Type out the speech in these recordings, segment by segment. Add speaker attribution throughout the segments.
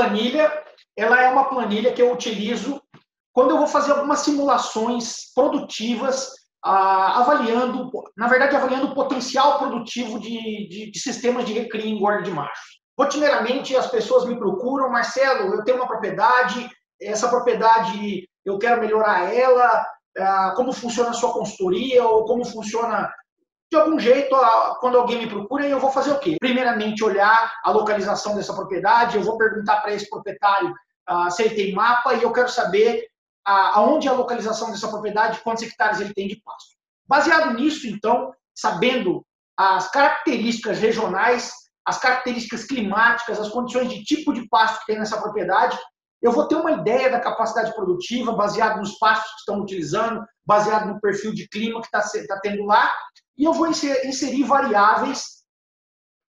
Speaker 1: planilha, ela é uma planilha que eu utilizo quando eu vou fazer algumas simulações produtivas, avaliando, na verdade, avaliando o potencial produtivo de sistemas de recria e engorda de machos. Rotineiramente, as pessoas me procuram: Marcelo, eu tenho uma propriedade, essa propriedade eu quero melhorar ela, como funciona a sua consultoria, ou como funciona, de algum jeito, quando alguém me procura, eu vou fazer o quê? Primeiramente, olhar a localização dessa propriedade, eu vou perguntar para esse proprietário se ele tem mapa, e eu quero saber aonde é a localização dessa propriedade, quantos hectares ele tem de pasto. Baseado nisso, então, sabendo as características regionais, as características climáticas, as condições de tipo de pasto que tem nessa propriedade, eu vou ter uma ideia da capacidade produtiva baseado nos pastos que estão utilizando, baseado no perfil de clima que está tendo lá, e eu vou inserir variáveis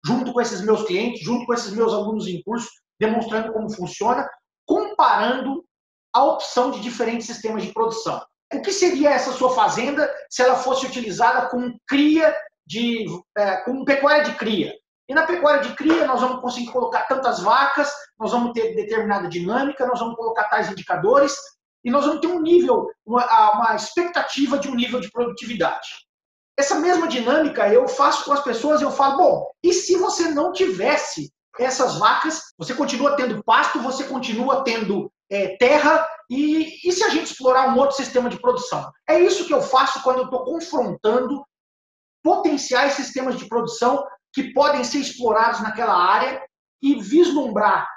Speaker 1: junto com esses meus clientes, junto com esses meus alunos em curso, demonstrando como funciona, comparando a opção de diferentes sistemas de produção. O que seria essa sua fazenda se ela fosse utilizada com com pecuária de cria? E na pecuária de cria nós vamos conseguir colocar tantas vacas, nós vamos ter determinada dinâmica, nós vamos colocar tais indicadores e nós vamos ter um nível, uma expectativa de um nível de produtividade. Essa mesma dinâmica eu faço com as pessoas, eu falo, bom, e se você não tivesse essas vacas, você continua tendo pasto, você continua tendo terra, e se a gente explorar um outro sistema de produção? É isso que eu faço quando eu estou confrontando potenciais sistemas de produção que podem ser explorados naquela área e vislumbrar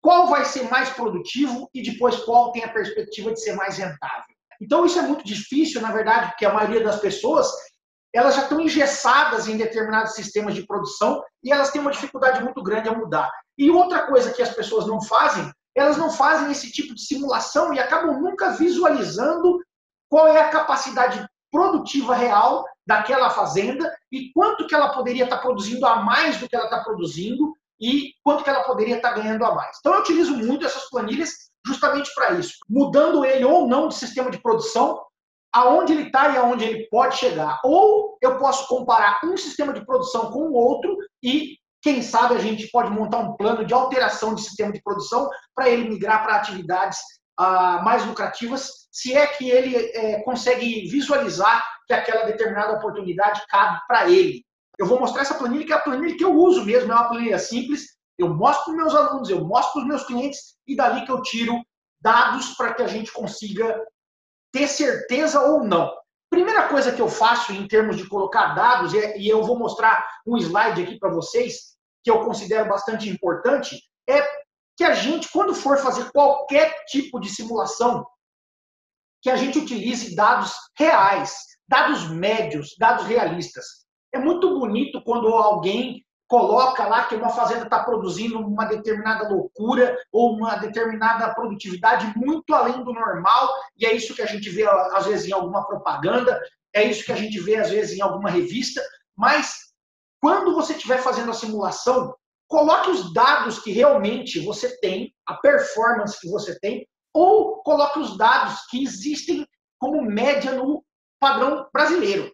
Speaker 1: qual vai ser mais produtivo e depois qual tem a perspectiva de ser mais rentável. Então isso é muito difícil, na verdade, porque a maioria das pessoas elas já estão engessadas em determinados sistemas de produção e elas têm uma dificuldade muito grande a mudar. E outra coisa que as pessoas não fazem, elas não fazem esse tipo de simulação e acabam nunca visualizando qual é a capacidade produtiva real daquela fazenda e quanto que ela poderia estar produzindo a mais do que ela está produzindo e quanto que ela poderia estar ganhando a mais. Então eu utilizo muito essas planilhas justamente para isso, mudando ele ou não de sistema de produção, aonde ele está e aonde ele pode chegar. Ou eu posso comparar um sistema de produção com o outro e, quem sabe, a gente pode montar um plano de alteração de sistema de produção para ele migrar para atividades mais lucrativas, se é que ele consegue visualizar que aquela determinada oportunidade cabe para ele. Eu vou mostrar essa planilha, que é a planilha que eu uso mesmo, é uma planilha simples, eu mostro para os meus alunos, eu mostro para os meus clientes, e dali que eu tiro dados para que a gente consiga ter certeza ou não. Primeira coisa que eu faço em termos de colocar dados, e eu vou mostrar um slide aqui para vocês, que eu considero bastante importante, é que a gente, quando for fazer qualquer tipo de simulação, que a gente utilize dados reais, dados médios, dados realistas. É muito bonito quando alguém coloca lá que uma fazenda está produzindo uma determinada loucura ou uma determinada produtividade muito além do normal, e é isso que a gente vê às vezes em alguma propaganda, é isso que a gente vê às vezes em alguma revista, mas quando você estiver fazendo a simulação, coloque os dados que realmente você tem, a performance que você tem, ou coloque os dados que existem como média no padrão brasileiro.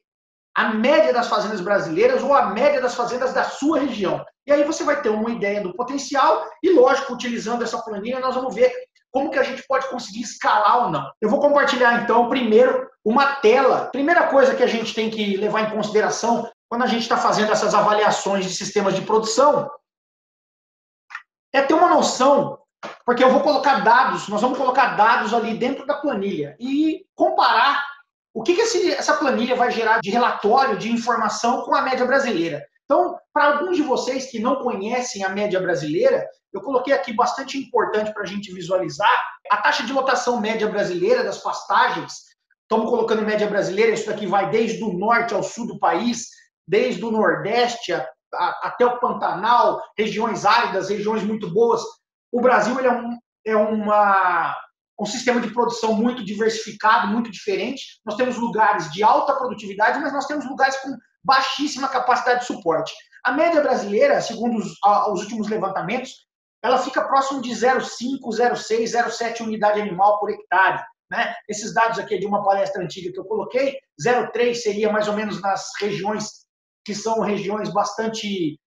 Speaker 1: A média das fazendas brasileiras ou a média das fazendas da sua região. E aí você vai ter uma ideia do potencial e, lógico, utilizando essa planilha, nós vamos ver como que a gente pode conseguir escalar ou não. Eu vou compartilhar, então, primeiro, uma tela. Primeira coisa que a gente tem que levar em consideração quando a gente está fazendo essas avaliações de sistemas de produção é ter uma noção, porque eu vou colocar dados, nós vamos colocar dados ali dentro da planilha e comparar o que essa planilha vai gerar de relatório, de informação com a média brasileira. Então, para alguns de vocês que não conhecem a média brasileira, eu coloquei aqui bastante importante para a gente visualizar a taxa de lotação média brasileira das pastagens. Estamos colocando média brasileira, isso daqui vai desde o norte ao sul do país, desde o nordeste até o Pantanal, regiões áridas, regiões muito boas. O Brasil ele é um sistema de produção muito diversificado, muito diferente. Nós temos lugares de alta produtividade, mas nós temos lugares com baixíssima capacidade de suporte. A média brasileira, segundo os últimos levantamentos, ela fica próximo de 0,5, 0,6, 0,7 unidade animal por hectare. Né? Esses dados aqui é de uma palestra antiga que eu coloquei. 0,3 seria mais ou menos nas regiões que são regiões bastante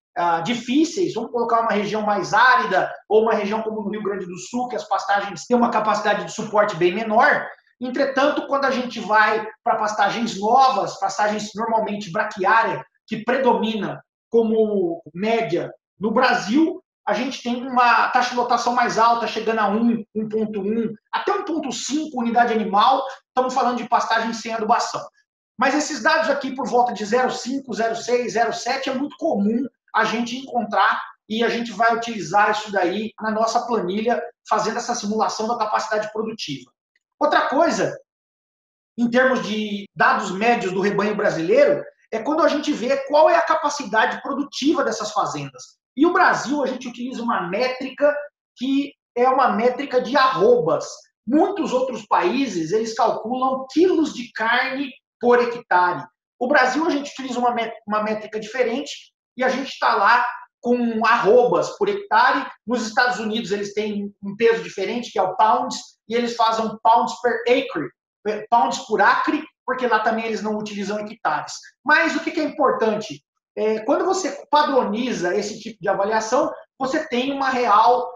Speaker 1: difíceis, vamos colocar uma região mais árida, ou uma região como no Rio Grande do Sul, que as pastagens têm uma capacidade de suporte bem menor. Entretanto, quando a gente vai para pastagens novas, pastagens normalmente braquiária, que predomina como média no Brasil, a gente tem uma taxa de lotação mais alta, chegando a 1, 1,1, até 1,5 unidade animal. Estamos falando de pastagem sem adubação. Mas esses dados aqui, por volta de 0,5, 0,6, 0,7, é muito comum a gente encontrar, e a gente vai utilizar isso daí na nossa planilha, fazendo essa simulação da capacidade produtiva. Outra coisa, em termos de dados médios do rebanho brasileiro, é quando a gente vê qual é a capacidade produtiva dessas fazendas. E o Brasil, a gente utiliza uma métrica que é uma métrica de arrobas. Muitos outros países, eles calculam quilos de carne por hectare. O Brasil, a gente utiliza uma métrica diferente e a gente está lá com arrobas por hectare. Nos Estados Unidos, eles têm um peso diferente, que é o pounds, e eles fazem pounds per acre, pounds por acre, porque lá também eles não utilizam hectares. Mas o que é importante? Quando você padroniza esse tipo de avaliação, você tem uma real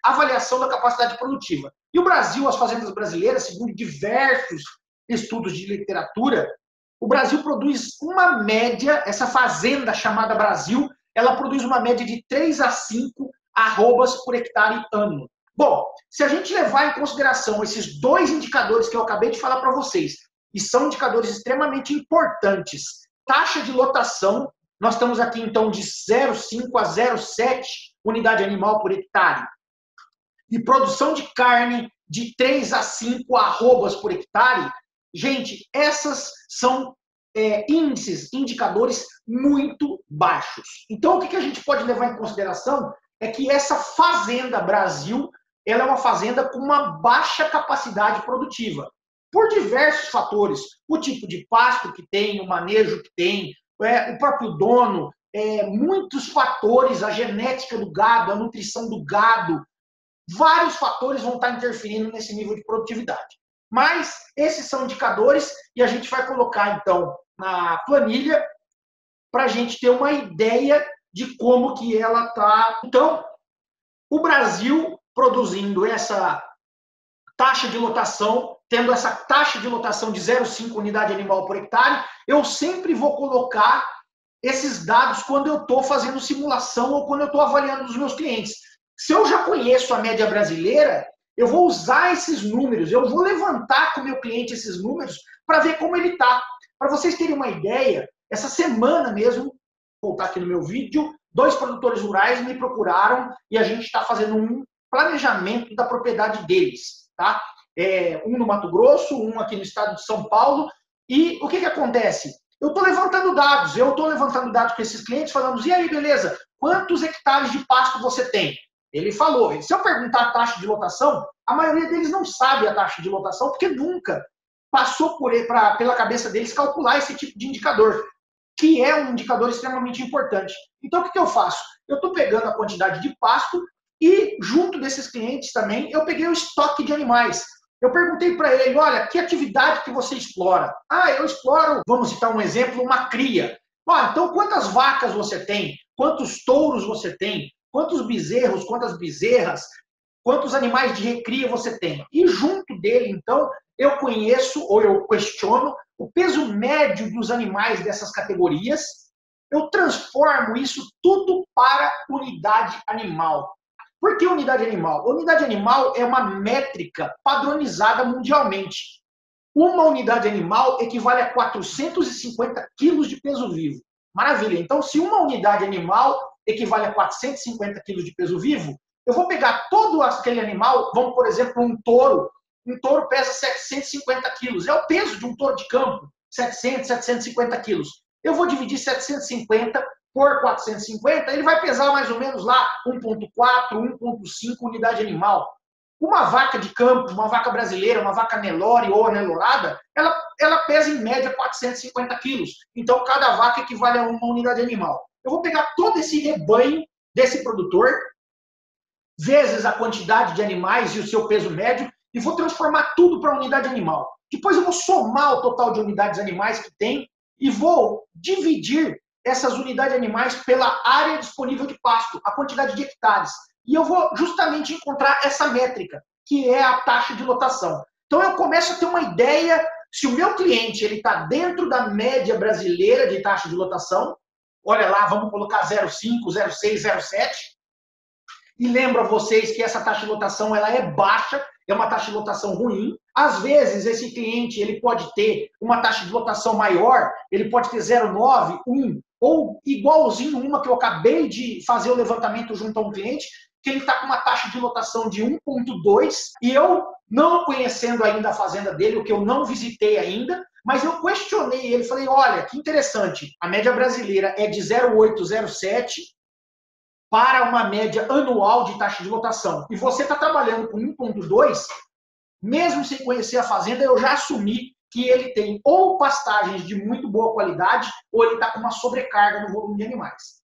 Speaker 1: avaliação da capacidade produtiva. E o Brasil, as fazendas brasileiras, segundo diversos estudos de literatura, o Brasil produz uma média, essa fazenda chamada Brasil, ela produz uma média de 3 a 5 arrobas por hectare ano. Bom, se a gente levar em consideração esses dois indicadores que eu acabei de falar para vocês, e são indicadores extremamente importantes, taxa de lotação, nós estamos aqui então de 0,5 a 0,7 unidade animal por hectare, e produção de carne de 3 a 5 arrobas por hectare, gente, essas são índices, indicadores muito baixos. Então, o que a gente pode levar em consideração é que essa fazenda Brasil, ela é uma fazenda com uma baixa capacidade produtiva, por diversos fatores. O tipo de pasto que tem, o manejo que tem, o próprio dono, muitos fatores, a genética do gado, a nutrição do gado, vários fatores vão estar interferindo nesse nível de produtividade. Mas esses são indicadores e a gente vai colocar, então, na planilha para a gente ter uma ideia de como que ela está. Então, o Brasil produzindo essa taxa de lotação, tendo essa taxa de lotação de 0,5 unidade animal por hectare, eu sempre vou colocar esses dados quando eu estou fazendo simulação ou quando eu estou avaliando os meus clientes. Se eu já conheço a média brasileira, eu vou usar esses números, eu vou levantar com o meu cliente esses números para ver como ele está. Para vocês terem uma ideia, essa semana mesmo, vou voltar aqui no meu vídeo, 2 produtores rurais me procuraram e a gente está fazendo um planejamento da propriedade deles. Tá? Um no Mato Grosso, um aqui no estado de São Paulo. E o que acontece? Eu estou levantando dados com esses clientes, falando, e aí, beleza, quantos hectares de pasto você tem? Ele falou, se eu perguntar a taxa de lotação, a maioria deles não sabe a taxa de lotação, porque nunca passou pela cabeça deles calcular esse tipo de indicador, que é um indicador extremamente importante. Então, o que eu faço? Eu estou pegando a quantidade de pasto e, junto desses clientes também, eu peguei o estoque de animais. Eu perguntei para ele, olha, que atividade que você explora? Eu exploro, vamos citar um exemplo, uma cria. Então, quantas vacas você tem? Quantos touros você tem? Quantos bezerros, quantas bezerras, quantos animais de recria você tem? E junto dele, então, eu conheço ou eu questiono o peso médio dos animais dessas categorias, eu transformo isso tudo para unidade animal. Por que unidade animal? Unidade animal é uma métrica padronizada mundialmente. Uma unidade animal equivale a 450 quilos de peso vivo. Maravilha. Então, se uma unidade animal equivale a 450 quilos de peso vivo, eu vou pegar todo aquele animal, vamos, por exemplo, um touro. Um touro pesa 750 quilos. É o peso de um touro de campo, 700, 750 quilos. Eu vou dividir 750 por 450, ele vai pesar mais ou menos lá 1,4, 1,5 unidade animal. Uma vaca de campo, uma vaca brasileira, uma vaca Nelore ou anelorada, ela pesa em média 450 quilos. Então, cada vaca equivale a uma unidade animal. Eu vou pegar todo esse rebanho desse produtor, vezes a quantidade de animais e o seu peso médio, e vou transformar tudo para unidade animal. Depois eu vou somar o total de unidades animais que tem e vou dividir essas unidades animais pela área disponível de pasto, a quantidade de hectares. E eu vou justamente encontrar essa métrica, que é a taxa de lotação. Então eu começo a ter uma ideia se o meu cliente está dentro da média brasileira de taxa de lotação. Olha lá, vamos colocar 0,5, 0,6, 0,7. E lembro a vocês que essa taxa de lotação ela é baixa, é uma taxa de lotação ruim. Às vezes, esse cliente ele pode ter uma taxa de lotação maior, ele pode ter 0,9, 1, ou igualzinho uma que eu acabei de fazer o levantamento junto a um cliente, que ele está com uma taxa de lotação de 1,2, e eu, não conhecendo ainda a fazenda dele, o que eu não visitei ainda, mas eu questionei ele, falei, olha, que interessante, a média brasileira é de 0,8, 0,7, para uma média anual de taxa de lotação, e você está trabalhando com 1,2, mesmo sem conhecer a fazenda, eu já assumi que ele tem ou pastagens de muito boa qualidade, ou ele está com uma sobrecarga no volume de animais.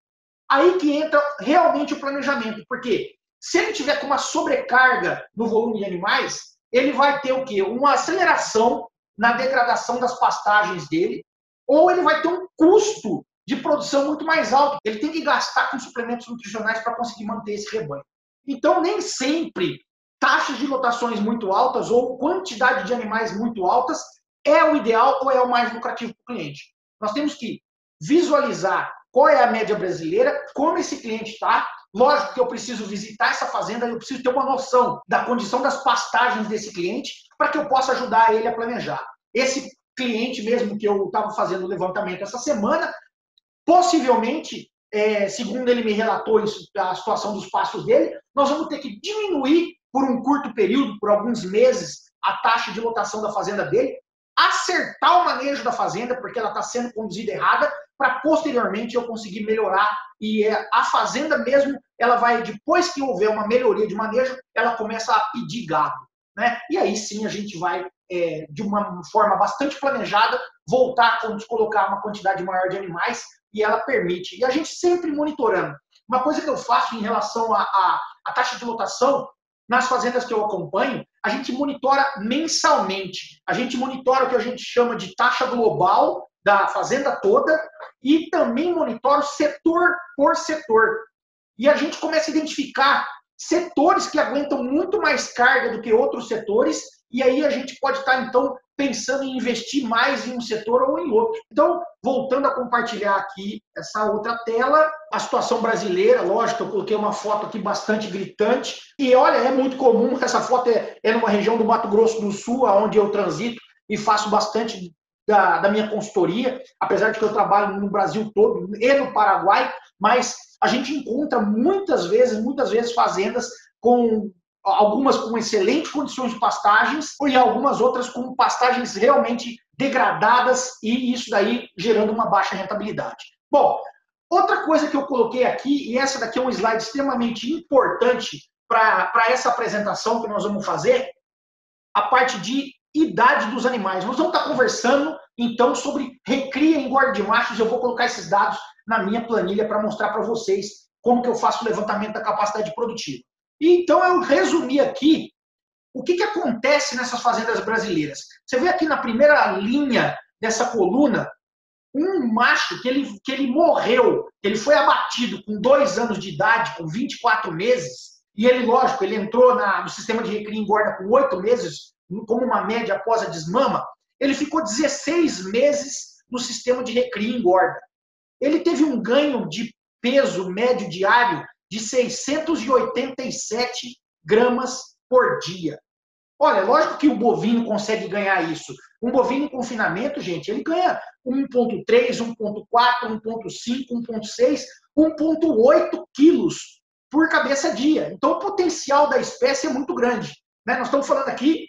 Speaker 1: Aí que entra realmente o planejamento, porque se ele tiver com uma sobrecarga no volume de animais, ele vai ter o quê? Uma aceleração na degradação das pastagens dele, ou ele vai ter um custo de produção muito mais alto. Ele tem que gastar com suplementos nutricionais para conseguir manter esse rebanho. Então, nem sempre taxas de lotações muito altas ou quantidade de animais muito altas é o ideal ou é o mais lucrativo para o cliente. Nós temos que visualizar qual é a média brasileira, como esse cliente está. Lógico que eu preciso visitar essa fazenda, eu preciso ter uma noção da condição das pastagens desse cliente para que eu possa ajudar ele a planejar. Esse cliente mesmo que eu estava fazendo o levantamento essa semana, possivelmente, segundo ele me relatou a situação dos pastos dele, nós vamos ter que diminuir por um curto período, por alguns meses, a taxa de lotação da fazenda dele, acertar o manejo da fazenda, porque ela está sendo conduzida errada, para posteriormente eu conseguir melhorar. E a fazenda mesmo, ela vai, depois que houver uma melhoria de manejo, ela começa a pedir gado, né? E aí sim a gente vai, de uma forma bastante planejada, voltar a colocar uma quantidade maior de animais, e ela permite. E a gente sempre monitorando. Uma coisa que eu faço em relação à taxa de lotação, nas fazendas que eu acompanho, a gente monitora mensalmente. A gente monitora o que a gente chama de taxa global da fazenda toda e também monitora setor por setor. E a gente começa a identificar setores que aguentam muito mais carga do que outros setores, e aí a gente pode estar, então, pensando em investir mais em um setor ou em outro. Então, voltando a compartilhar aqui essa outra tela, a situação brasileira, lógico, eu coloquei uma foto aqui bastante gritante, e olha, é muito comum, essa foto é numa região do Mato Grosso do Sul, onde eu transito e faço bastante da minha consultoria, apesar de que eu trabalho no Brasil todo e no Paraguai, mas a gente encontra muitas vezes fazendas com algumas com excelentes condições de pastagens e algumas outras com pastagens realmente degradadas e isso daí gerando uma baixa rentabilidade. Bom, outra coisa que eu coloquei aqui, e essa daqui é um slide extremamente importante para essa apresentação que nós vamos fazer, a parte de idade dos animais. Nós vamos estar conversando, então, sobre recria e engorda de machos. Eu vou colocar esses dados na minha planilha para mostrar para vocês como que eu faço o levantamento da capacidade produtiva. E, então, eu resumi aqui o que acontece nessas fazendas brasileiras. Você vê aqui na primeira linha dessa coluna, um macho que ele morreu, ele foi abatido com 2 anos de idade, com 24 meses, e ele, lógico, ele entrou no sistema de recria e engorda com 8 meses, como uma média após a desmama, ele ficou 16 meses no sistema de recria e engorda. Ele teve um ganho de peso médio diário de 687 gramas por dia. Olha, lógico que o bovino consegue ganhar isso. Um bovino em confinamento, gente, ele ganha 1,3, 1,4, 1,5, 1,6, 1,8 quilos por cabeça dia. Então, o potencial da espécie é muito grande, né? Nós estamos falando aqui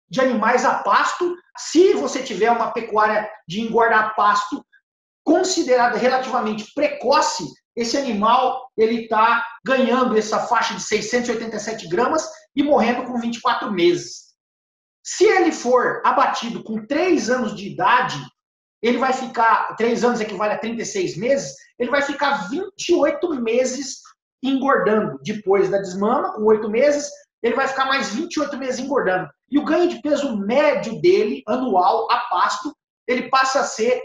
Speaker 1: de animais a pasto. Se você tiver uma pecuária de engordar pasto considerada relativamente precoce, esse animal ele está ganhando essa faixa de 687 gramas e morrendo com 24 meses. Se ele for abatido com 3 anos de idade, ele vai ficar, 3 anos equivale a 36 meses, ele vai ficar 28 meses engordando. Depois da desmama, com 8 meses, ele vai ficar mais 28 meses engordando. E o ganho de peso médio dele, anual, a pasto, ele passa a ser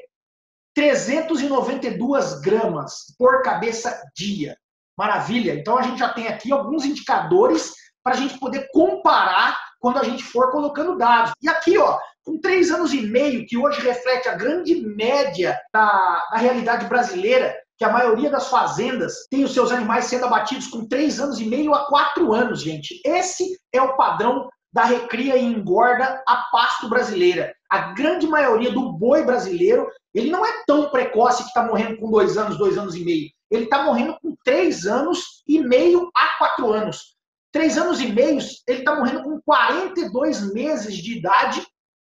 Speaker 1: 392 gramas por cabeça dia. Maravilha! Então a gente já tem aqui alguns indicadores para a gente poder comparar quando a gente for colocando dados. E aqui, ó, com 3 anos e meio, que hoje reflete a grande média da realidade brasileira, que a maioria das fazendas tem os seus animais sendo abatidos com 3 anos e meio a 4 anos, gente. Esse é o padrão da recria e engorda a pasto brasileira. A grande maioria do boi brasileiro, ele não é tão precoce que está morrendo com 2 anos, 2 anos e meio. Ele está morrendo com 3 anos e meio a 4 anos. 3 anos e meio, ele está morrendo com 42 meses de idade.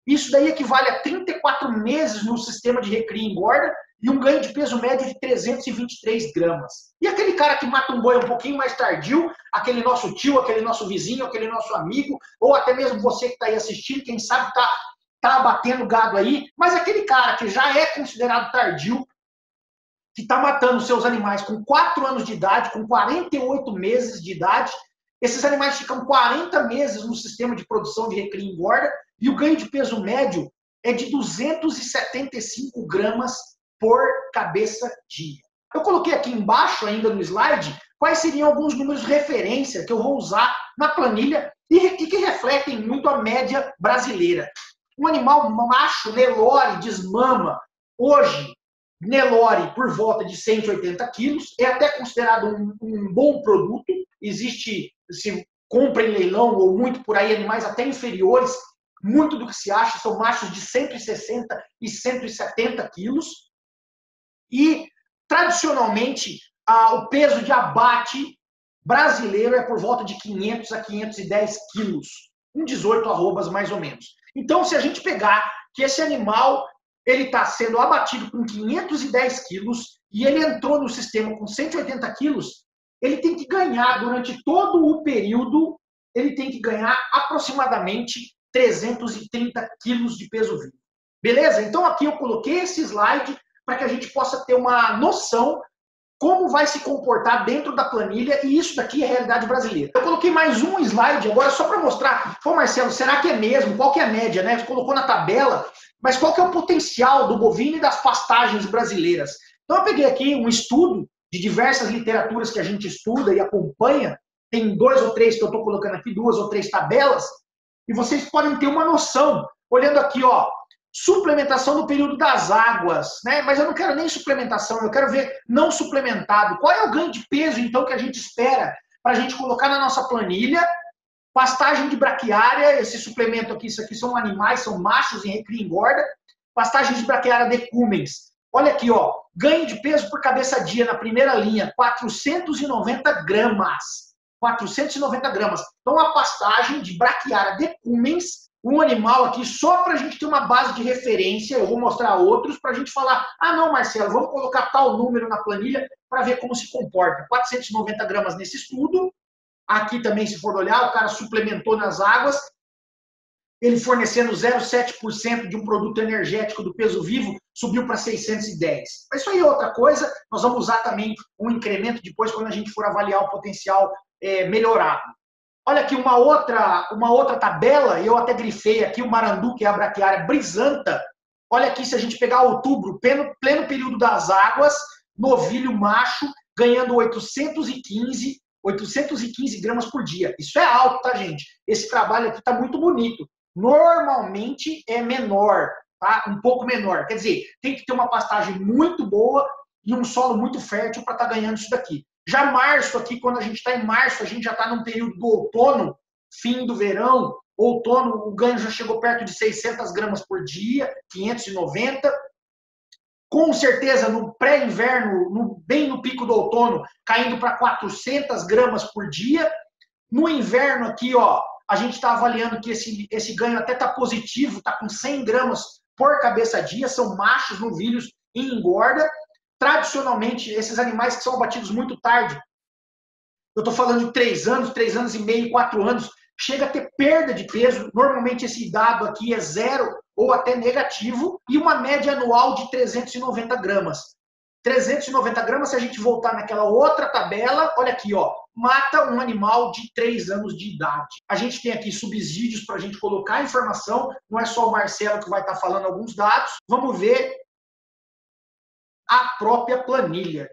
Speaker 1: Isso daí equivale a 34 meses no sistema de recria e engorda e um ganho de peso médio de 323 gramas. E aquele cara que mata um boi um pouquinho mais tardio, aquele nosso tio, aquele nosso vizinho, aquele nosso amigo, ou até mesmo você que está aí assistindo, quem sabe está abatendo gado aí, mas aquele cara que já é considerado tardio, que está matando seus animais com 4 anos de idade, com 48 meses de idade, esses animais ficam 40 meses no sistema de produção de recria e engorda e o ganho de peso médio é de 275 gramas por cabeça dia. Eu coloquei aqui embaixo, ainda no slide, quais seriam alguns números de referência que eu vou usar na planilha e que refletem muito a média brasileira. Um animal macho, Nelore, desmama, hoje, Nelore por volta de 180 quilos, é até considerado um bom produto, existe, se compra em leilão ou muito por aí, animais até inferiores, muito do que se acha são machos de 160 e 170 quilos. E, tradicionalmente, o peso de abate brasileiro é por volta de 500 a 510 quilos. 18 arrobas, mais ou menos. Então, se a gente pegar que esse animal ele está sendo abatido com 510 quilos e ele entrou no sistema com 180 quilos, ele tem que ganhar, durante todo o período, ele tem que ganhar aproximadamente 330 quilos de peso vivo. Beleza? Então aqui eu coloquei esse slide para que a gente possa ter uma noção como vai se comportar dentro da planilha, e isso daqui é a realidade brasileira. Eu coloquei mais um slide agora só para mostrar, pô Marcelo, será que é mesmo? Qual que é a média, né? Você colocou na tabela, mas qual que é o potencial do bovino e das pastagens brasileiras? Então eu peguei aqui um estudo de diversas literaturas que a gente estuda e acompanha, tem 2 ou 3 que eu estou colocando aqui, 2 ou 3 tabelas, e vocês podem ter uma noção, olhando aqui, ó, suplementação no período das águas, né? Mas eu não quero nem suplementação, eu quero ver não suplementado. Qual é o ganho de peso, então, que a gente espera para a gente colocar na nossa planilha? Pastagem de braquiária, esse suplemento aqui, isso aqui são animais, são machos em recria e engorda. Pastagem de braquiária decumens. Olha aqui, ó, ganho de peso por cabeça dia na primeira linha, 490 gramas. 490 gramas. Então, a pastagem de braquiária decumens, um animal aqui, só para a gente ter uma base de referência, eu vou mostrar outros, para a gente falar, ah não, Marcelo, vamos colocar tal número na planilha para ver como se comporta. 490 gramas nesse estudo. Aqui também, se for olhar, o cara suplementou nas águas, ele fornecendo 0,7% de um produto energético do peso vivo, subiu para 610. Mas isso aí é outra coisa, nós vamos usar também um incremento depois quando a gente for avaliar o potencial melhorado. Olha aqui uma outra tabela, eu até grifei aqui o marandu, que é a braquiária brisanta. Olha aqui, se a gente pegar outubro, pleno período das águas, novilho macho, ganhando 815 gramas por dia. Isso é alto, tá, gente? Esse trabalho aqui está muito bonito. Normalmente é menor, tá? Um pouco menor. Quer dizer, tem que ter uma pastagem muito boa e um solo muito fértil para estar ganhando isso daqui. Já março aqui, quando a gente está em março, a gente já está num período do outono, fim do verão, outono, o ganho já chegou perto de 600 gramas por dia, 590. Com certeza, no pré-inverno, bem no pico do outono, caindo para 400 gramas por dia. No inverno aqui, ó, a gente está avaliando que esse ganho até está positivo, está com 100 gramas por cabeça dia, são machos, novilhos em engorda. Tradicionalmente, esses animais que são abatidos muito tarde, eu estou falando de 3 anos e meio, 4 anos, chega a ter perda de peso. Normalmente esse dado aqui é 0 ou até negativo, e uma média anual de 390 gramas. 390 gramas, se a gente voltar naquela outra tabela, olha aqui, ó, mata um animal de 3 anos de idade. A gente tem aqui subsídios para a gente colocar a informação, não é só o Marcelo que vai estar falando alguns dados. Vamos ver a própria planilha.